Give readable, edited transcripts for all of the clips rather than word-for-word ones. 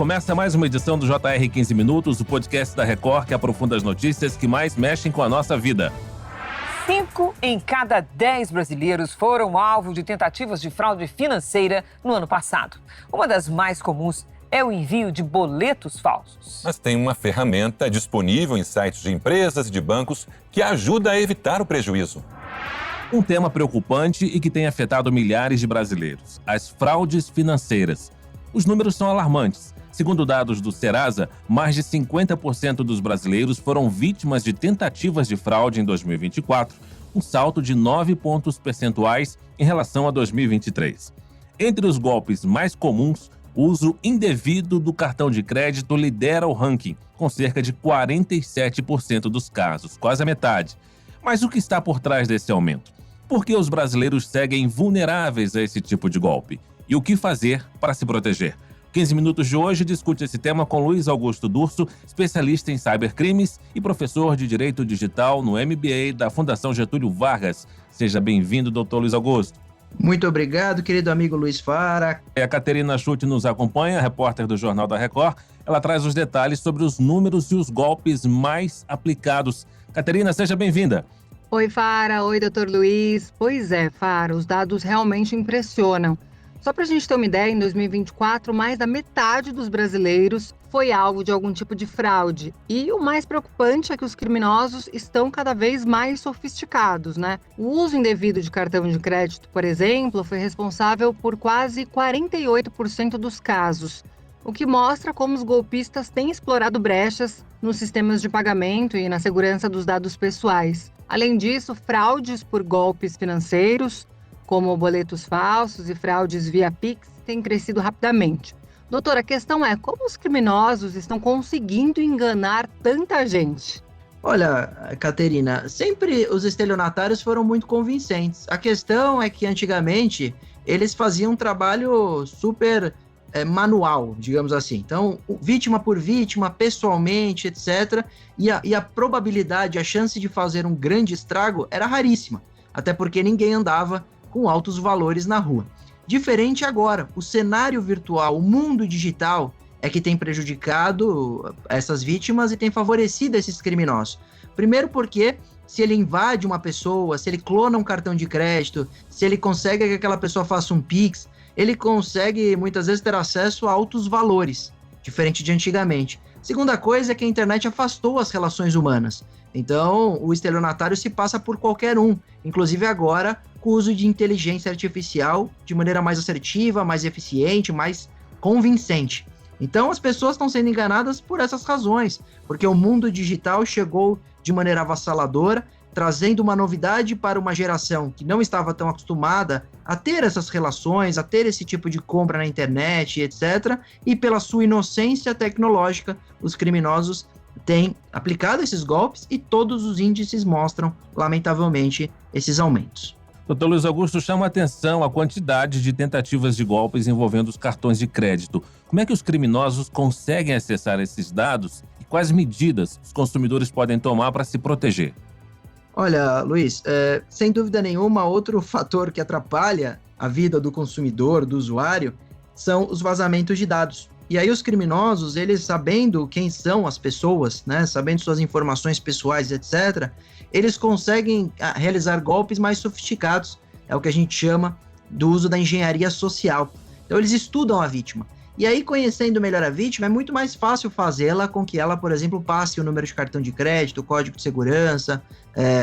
começa mais uma edição do JR 15 Minutos, o podcast da Record que aprofunda as notícias que mais mexem com a nossa vida. 5 em cada 10 brasileiros foram alvo de tentativas de fraude financeira no ano passado. Uma das mais comuns é o envio de boletos falsos. Mas tem uma ferramenta disponível em sites de empresas e de bancos que ajuda a evitar o prejuízo. Um tema preocupante e que tem afetado milhares de brasileiros: as fraudes financeiras. Os números são alarmantes. Segundo dados do Serasa, mais de 50% dos brasileiros foram vítimas de tentativas de fraude em 2024, um salto de 9 pontos percentuais em relação a 2023. Entre os golpes mais comuns, o uso indevido do cartão de crédito lidera o ranking, com cerca de 47% dos casos, quase a metade. Mas o que está por trás desse aumento? Por que os brasileiros seguem vulneráveis a esse tipo de golpe? E o que fazer para se proteger? 15 Minutos de hoje discute esse tema com Luiz Augusto Durso, especialista em cybercrimes e professor de Direito Digital no MBA da Fundação Getúlio Vargas. Seja bem-vindo, doutor Luiz Augusto. Muito obrigado, querido amigo Luiz Fara. A Caterina Schutte nos acompanha, repórter do Jornal da Record. Ela traz os detalhes sobre os números e os golpes mais aplicados. Caterina, seja bem-vinda. Oi, Fara. Oi, doutor Luiz. Pois é, Fara, os dados realmente impressionam. Só para a gente ter uma ideia, em 2024, mais da metade dos brasileiros foi alvo de algum tipo de fraude. E o mais preocupante é que os criminosos estão cada vez mais sofisticados, né? O uso indevido de cartão de crédito, por exemplo, foi responsável por quase 48% dos casos, o que mostra como os golpistas têm explorado brechas nos sistemas de pagamento e na segurança dos dados pessoais. Além disso, fraudes por golpes financeiros, como boletos falsos e fraudes via Pix, têm crescido rapidamente. Doutora, a questão é como os criminosos estão conseguindo enganar tanta gente? Olha, Caterina, sempre os estelionatários foram muito convincentes. A questão é que antigamente eles faziam um trabalho super manual, digamos assim. Então, vítima por vítima, pessoalmente, etc. E a probabilidade, a chance de fazer um grande estrago era raríssima. Até porque ninguém andava com altos valores na rua. Diferente agora, o cenário virtual, o mundo digital é que tem prejudicado essas vítimas e tem favorecido esses criminosos. Primeiro porque se ele invade uma pessoa, se ele clona um cartão de crédito, se ele consegue que aquela pessoa faça um Pix, ele consegue muitas vezes ter acesso a altos valores, diferente de antigamente. Segunda coisa é que a internet afastou as relações humanas. Então, o estelionatário se passa por qualquer um, inclusive agora com o uso de inteligência artificial de maneira mais assertiva, mais eficiente, mais convincente. Então, as pessoas estão sendo enganadas por essas razões, porque o mundo digital chegou de maneira avassaladora, trazendo uma novidade para uma geração que não estava tão acostumada a ter essas relações, a ter esse tipo de compra na internet, etc. E pela sua inocência tecnológica, os criminosos têm aplicado esses golpes e todos os índices mostram, lamentavelmente, esses aumentos. Doutor Luiz Augusto, chama a atenção a quantidade de tentativas de golpes envolvendo os cartões de crédito. Como é que os criminosos conseguem acessar esses dados e quais medidas os consumidores podem tomar para se proteger? Olha, Luiz, sem dúvida nenhuma, outro fator que atrapalha a vida do consumidor, do usuário, são os vazamentos de dados. E aí os criminosos, eles sabendo quem são as pessoas, né, sabendo suas informações pessoais, etc., eles conseguem realizar golpes mais sofisticados. É o que a gente chama do uso da engenharia social. Então eles estudam a vítima. E aí, conhecendo melhor a vítima, é muito mais fácil fazê-la com que ela, por exemplo, passe o número de cartão de crédito, o código de segurança,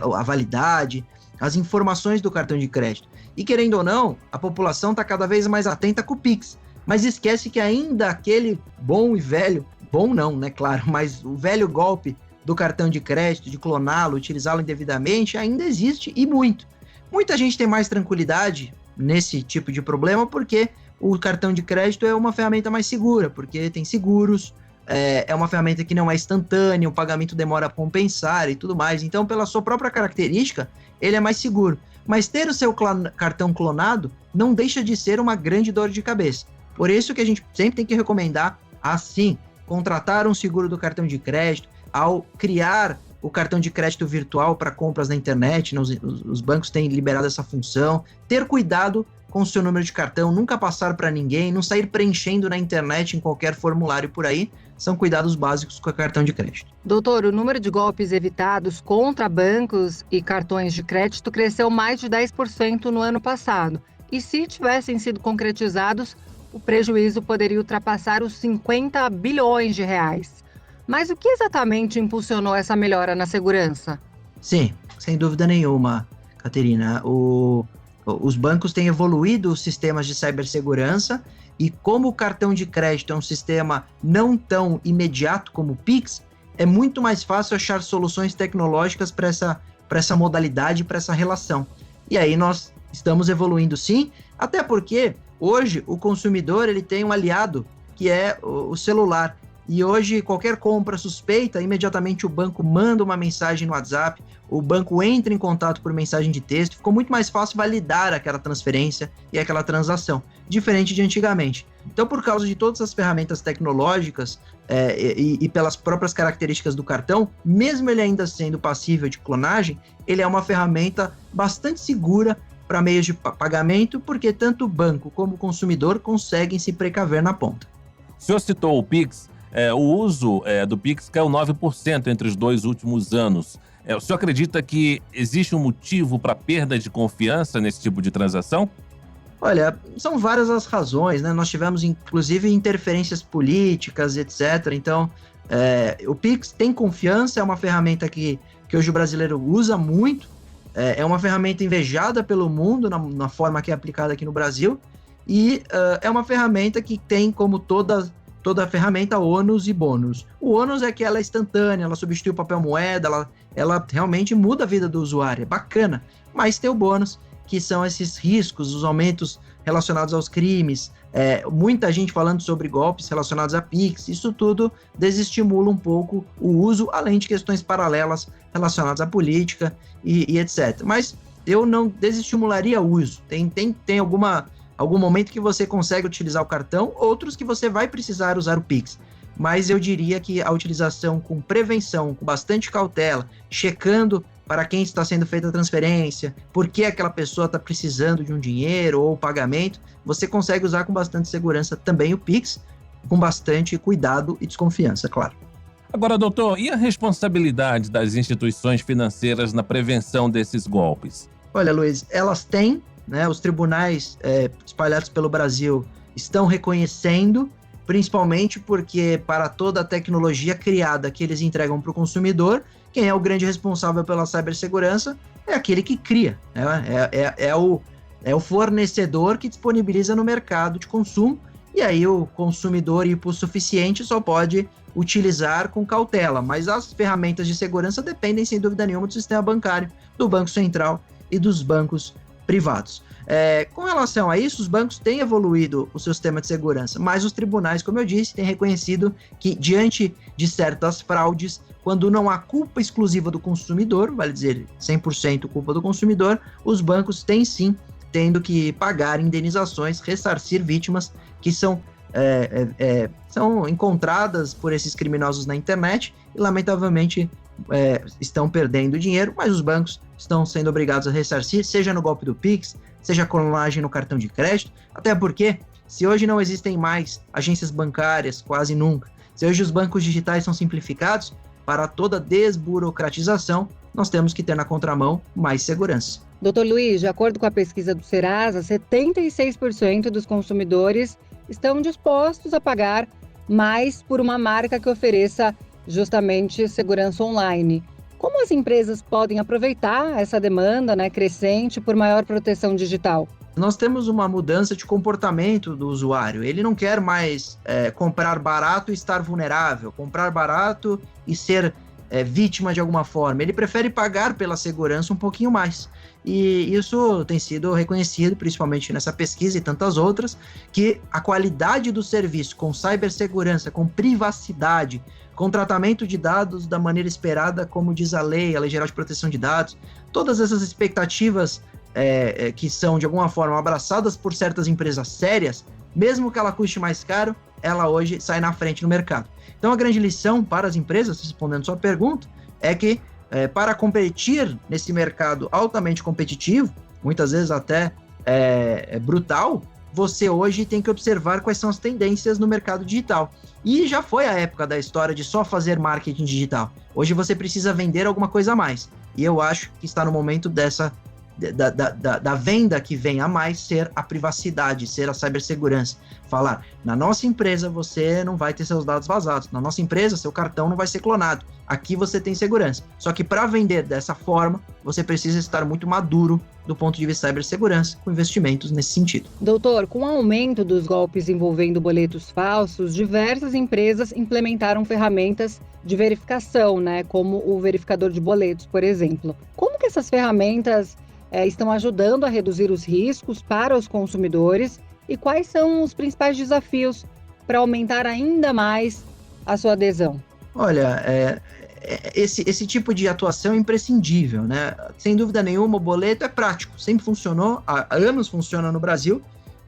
a validade, as informações do cartão de crédito. E querendo ou não, a população está cada vez mais atenta com o Pix. Mas esquece que ainda aquele bom e velho, bom não, né, claro, mas o velho golpe do cartão de crédito, de cloná-lo, utilizá-lo indevidamente, ainda existe e muito. Muita gente tem mais tranquilidade nesse tipo de problema porque o cartão de crédito é uma ferramenta mais segura, porque tem seguros, é uma ferramenta que não é instantânea, o pagamento demora a compensar e tudo mais. Então, pela sua própria característica, ele é mais seguro. Mas ter o seu cartão clonado não deixa de ser uma grande dor de cabeça. Por isso que a gente sempre tem que recomendar, assim, contratar um seguro do cartão de crédito, ao criar o cartão de crédito virtual para compras na internet, os bancos têm liberado essa função, ter cuidado com o seu número de cartão, nunca passar para ninguém, não sair preenchendo na internet em qualquer formulário por aí, são cuidados básicos com o cartão de crédito. Doutor, o número de golpes evitados contra bancos e cartões de crédito cresceu mais de 10% no ano passado. E se tivessem sido concretizados, o prejuízo poderia ultrapassar os 50 bilhões de reais. Mas o que exatamente impulsionou essa melhora na segurança? Sim, sem dúvida nenhuma, Caterina. Os bancos têm evoluído os sistemas de cibersegurança e como o cartão de crédito é um sistema não tão imediato como o Pix, é muito mais fácil achar soluções tecnológicas para essa modalidade, para essa relação. E aí nós estamos evoluindo sim, até porque hoje o consumidor ele tem um aliado que é o celular. E hoje, qualquer compra suspeita, imediatamente o banco manda uma mensagem no WhatsApp, o banco entra em contato por mensagem de texto, ficou muito mais fácil validar aquela transferência e aquela transação, diferente de antigamente. Então, por causa de todas as ferramentas tecnológicas e pelas próprias características do cartão, mesmo ele ainda sendo passível de clonagem, ele é uma ferramenta bastante segura para meios de pagamento, porque tanto o banco como o consumidor conseguem se precaver na ponta. O senhor citou o Pix. O uso do Pix caiu 9% entre os 2 últimos anos. O senhor acredita que existe um motivo para perda de confiança nesse tipo de transação? Olha, são várias as razões, né? Nós tivemos, inclusive, interferências políticas, etc. Então, o Pix tem confiança, é uma ferramenta que hoje o brasileiro usa muito, é uma ferramenta invejada pelo mundo na forma que é aplicada aqui no Brasil, e é uma ferramenta que tem como toda ferramenta ônus e bônus. O ônus é que ela é instantânea, ela substitui o papel moeda, ela realmente muda a vida do usuário, é bacana. Mas tem o bônus, que são esses riscos, os aumentos relacionados aos crimes, muita gente falando sobre golpes relacionados a Pix, isso tudo desestimula um pouco o uso, além de questões paralelas relacionadas à política e etc. Mas eu não desestimularia o uso. Tem algum momento que você consegue utilizar o cartão, outros que você vai precisar usar o Pix. Mas eu diria que a utilização com prevenção, com bastante cautela, checando para quem está sendo feita a transferência, por que aquela pessoa está precisando de um dinheiro ou pagamento, você consegue usar com bastante segurança também o Pix, com bastante cuidado e desconfiança, claro. Agora, doutor, e a responsabilidade das instituições financeiras na prevenção desses golpes? Olha, Luiz, elas têm, né, os tribunais espalhados pelo Brasil estão reconhecendo, principalmente porque para toda a tecnologia criada que eles entregam para o consumidor, quem é o grande responsável pela cibersegurança é aquele que cria, né? É o fornecedor que disponibiliza no mercado de consumo, e aí o consumidor hipossuficiente só pode utilizar com cautela, mas as ferramentas de segurança dependem, sem dúvida nenhuma, do sistema bancário, do Banco Central e dos bancos privados. Com relação a isso, os bancos têm evoluído o seu sistema de segurança, mas os tribunais, como eu disse, têm reconhecido que, diante de certas fraudes, quando não há culpa exclusiva do consumidor, vale dizer 100% culpa do consumidor, os bancos têm sim, tendo que pagar indenizações, ressarcir vítimas que são encontradas por esses criminosos na internet e, lamentavelmente, estão perdendo dinheiro, mas os bancos estão sendo obrigados a ressarcir, seja no golpe do Pix, seja a clonagem no cartão de crédito, até porque, se hoje não existem mais agências bancárias, quase nunca, se hoje os bancos digitais são simplificados, para toda desburocratização, nós temos que ter na contramão mais segurança. Doutor Luiz, de acordo com a pesquisa do Serasa, 76% dos consumidores estão dispostos a pagar mais por uma marca que ofereça justamente segurança online. Como as empresas podem aproveitar essa demanda, né, crescente por maior proteção digital? Nós temos uma mudança de comportamento do usuário. Ele não quer mais comprar barato e estar vulnerável, comprar barato e ser vítima de alguma forma. Ele prefere pagar pela segurança um pouquinho mais. E isso tem sido reconhecido, principalmente nessa pesquisa e tantas outras, que a qualidade do serviço com cibersegurança, com privacidade, com tratamento de dados da maneira esperada, como diz a Lei Geral de Proteção de Dados, todas essas expectativas que são, de alguma forma, abraçadas por certas empresas sérias, mesmo que ela custe mais caro, ela hoje sai na frente no mercado. Então, a grande lição para as empresas, respondendo sua pergunta, é que para competir nesse mercado altamente competitivo, muitas vezes até brutal, você hoje tem que observar quais são as tendências no mercado digital. E já foi a época da história de só fazer marketing digital. Hoje você precisa vender alguma coisa a mais. E eu acho que está no momento da venda que vem a mais ser a privacidade, ser a cibersegurança. Falar, na nossa empresa você não vai ter seus dados vazados, na nossa empresa seu cartão não vai ser clonado, aqui você tem segurança. Só que para vender dessa forma, você precisa estar muito maduro do ponto de vista de cibersegurança, com investimentos nesse sentido. Doutor, com o aumento dos golpes envolvendo boletos falsos, diversas empresas implementaram ferramentas de verificação, né, como o verificador de boletos, por exemplo. Como que essas ferramentas estão ajudando a reduzir os riscos para os consumidores e quais são os principais desafios para aumentar ainda mais a sua adesão? Olha, esse tipo de atuação é imprescindível, né? Sem dúvida nenhuma, o boleto é prático, sempre funcionou, há anos funciona no Brasil,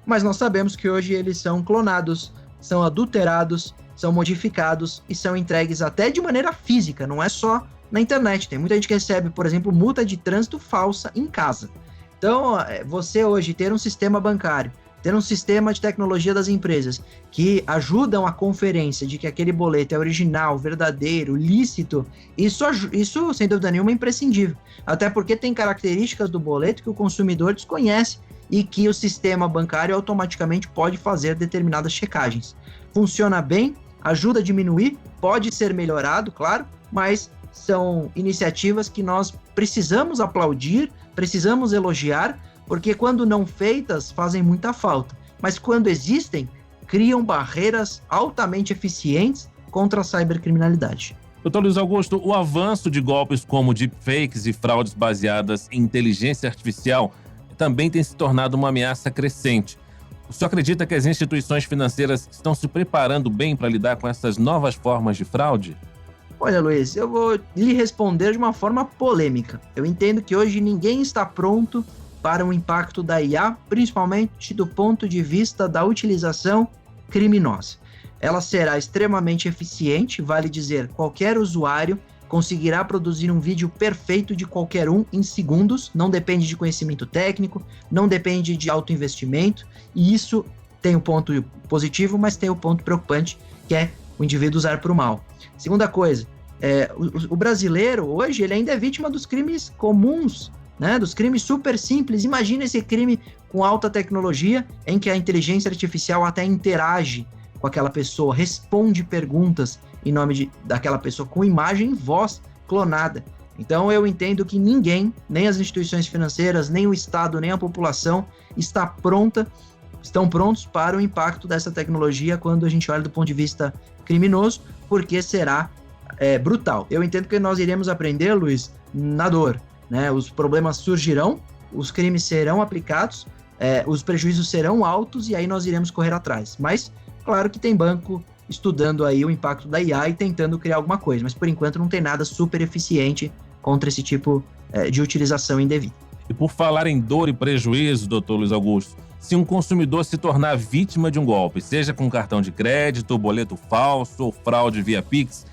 mas nós sabemos que hoje eles são clonados, são adulterados, são modificados e são entregues até de maneira física, não é só na internet. Tem muita gente que recebe, por exemplo, multa de trânsito falsa em casa. Então, você hoje ter um sistema bancário, ter um sistema de tecnologia das empresas que ajudam a conferência de que aquele boleto é original, verdadeiro, lícito, isso sem dúvida nenhuma é imprescindível. Até porque tem características do boleto que o consumidor desconhece e que o sistema bancário automaticamente pode fazer determinadas checagens. Funciona bem, ajuda a diminuir, pode ser melhorado, claro, mas são iniciativas que nós precisamos aplaudir, precisamos elogiar, porque quando não feitas, fazem muita falta. Mas quando existem, criam barreiras altamente eficientes contra a cibercriminalidade. Dr. Luiz Augusto, o avanço de golpes como deepfakes e fraudes baseadas em inteligência artificial também tem se tornado uma ameaça crescente. O senhor acredita que as instituições financeiras estão se preparando bem para lidar com essas novas formas de fraude? Olha, Luiz, eu vou lhe responder de uma forma polêmica. Eu entendo que hoje ninguém está pronto para o impacto da IA, principalmente do ponto de vista da utilização criminosa. Ela será extremamente eficiente, vale dizer, qualquer usuário conseguirá produzir um vídeo perfeito de qualquer um em segundos, não depende de conhecimento técnico, não depende de alto investimento, e isso tem um ponto positivo, mas tem um ponto preocupante, que é o indivíduo usar para o mal. Segunda coisa, o brasileiro hoje ele ainda é vítima dos crimes comuns, né, dos crimes super simples. Imagina esse crime com alta tecnologia, em que a inteligência artificial até interage com aquela pessoa, responde perguntas em nome daquela pessoa com imagem e voz clonada. Então eu entendo que ninguém, nem as instituições financeiras, nem o Estado, nem a população estão prontos para o impacto dessa tecnologia quando a gente olha do ponto de vista criminoso, porque será brutal. Eu entendo que nós iremos aprender, Luiz, na dor, né? Os problemas surgirão, os crimes serão aplicados, os prejuízos serão altos e aí nós iremos correr atrás. Mas, claro que tem banco estudando aí o impacto da IA e tentando criar alguma coisa, mas por enquanto não tem nada super eficiente contra esse tipo de utilização indevida. E por falar em dor e prejuízo, doutor Luiz Augusto, se um consumidor se tornar vítima de um golpe, seja com cartão de crédito, boleto falso ou fraude via Pix,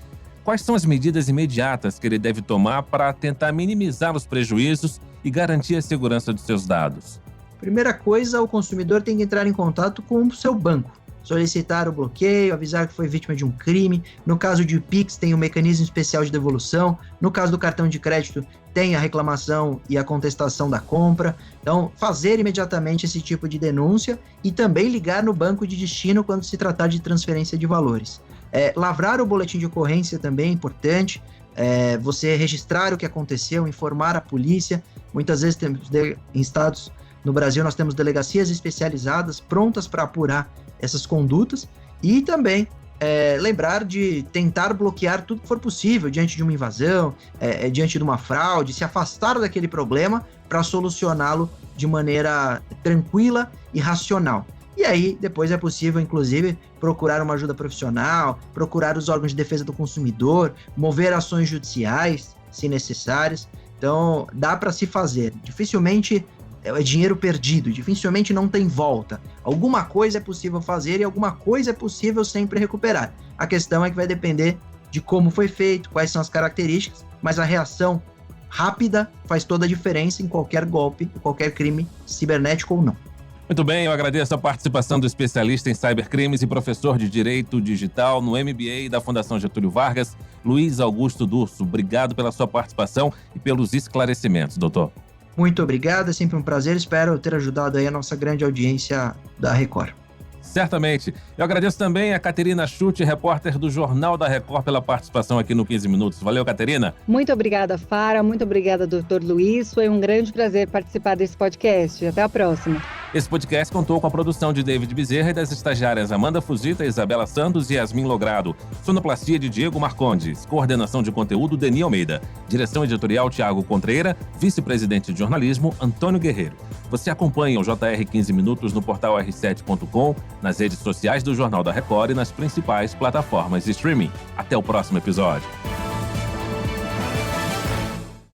quais são as medidas imediatas que ele deve tomar para tentar minimizar os prejuízos e garantir a segurança dos seus dados? Primeira coisa, o consumidor tem que entrar em contato com o seu banco, solicitar o bloqueio, avisar que foi vítima de um crime. No caso de Pix, tem um mecanismo especial de devolução. No caso do cartão de crédito, tem a reclamação e a contestação da compra. Então, fazer imediatamente esse tipo de denúncia e também ligar no banco de destino quando se tratar de transferência de valores. Lavrar o boletim de ocorrência também é importante. Você registrar o que aconteceu, informar a polícia. Muitas vezes em estados no Brasil nós temos delegacias especializadas prontas para apurar essas condutas e também lembrar de tentar bloquear tudo que for possível diante de uma invasão, diante de uma fraude, se afastar daquele problema para solucioná-lo de maneira tranquila e racional. E aí, depois é possível, inclusive, procurar uma ajuda profissional, procurar os órgãos de defesa do consumidor, mover ações judiciais, se necessárias. Então, dá para se fazer. Dificilmente é dinheiro perdido, dificilmente não tem volta. Alguma coisa é possível fazer e alguma coisa é possível sempre recuperar. A questão é que vai depender de como foi feito, quais são as características, mas a reação rápida faz toda a diferença em qualquer golpe, qualquer crime cibernético ou não. Muito bem, eu agradeço a participação do especialista em cybercrimes e professor de Direito Digital no MBA da Fundação Getúlio Vargas, Luiz Augusto Durso. Obrigado pela sua participação e pelos esclarecimentos, doutor. Muito obrigado, é sempre um prazer. Espero ter ajudado aí a nossa grande audiência da Record. Certamente. Eu agradeço também a Caterina Schutte, repórter do Jornal da Record, pela participação aqui no 15 Minutos. Valeu, Caterina. Muito obrigada, Fara. Muito obrigada, doutor Luiz. Foi um grande prazer participar desse podcast. Até a próxima. Esse podcast contou com a produção de David Bezerra e das estagiárias Amanda Fuzita, Isabela Santos e Yasmin Logrado. Sonoplastia de Diego Marcondes. Coordenação de conteúdo, Deni Almeida. Direção editorial, Tiago Contreira. Vice-presidente de jornalismo, Antônio Guerreiro. Você acompanha o JR 15 Minutos no portal r7.com, nas redes sociais do Jornal da Record e nas principais plataformas de streaming. Até o próximo episódio.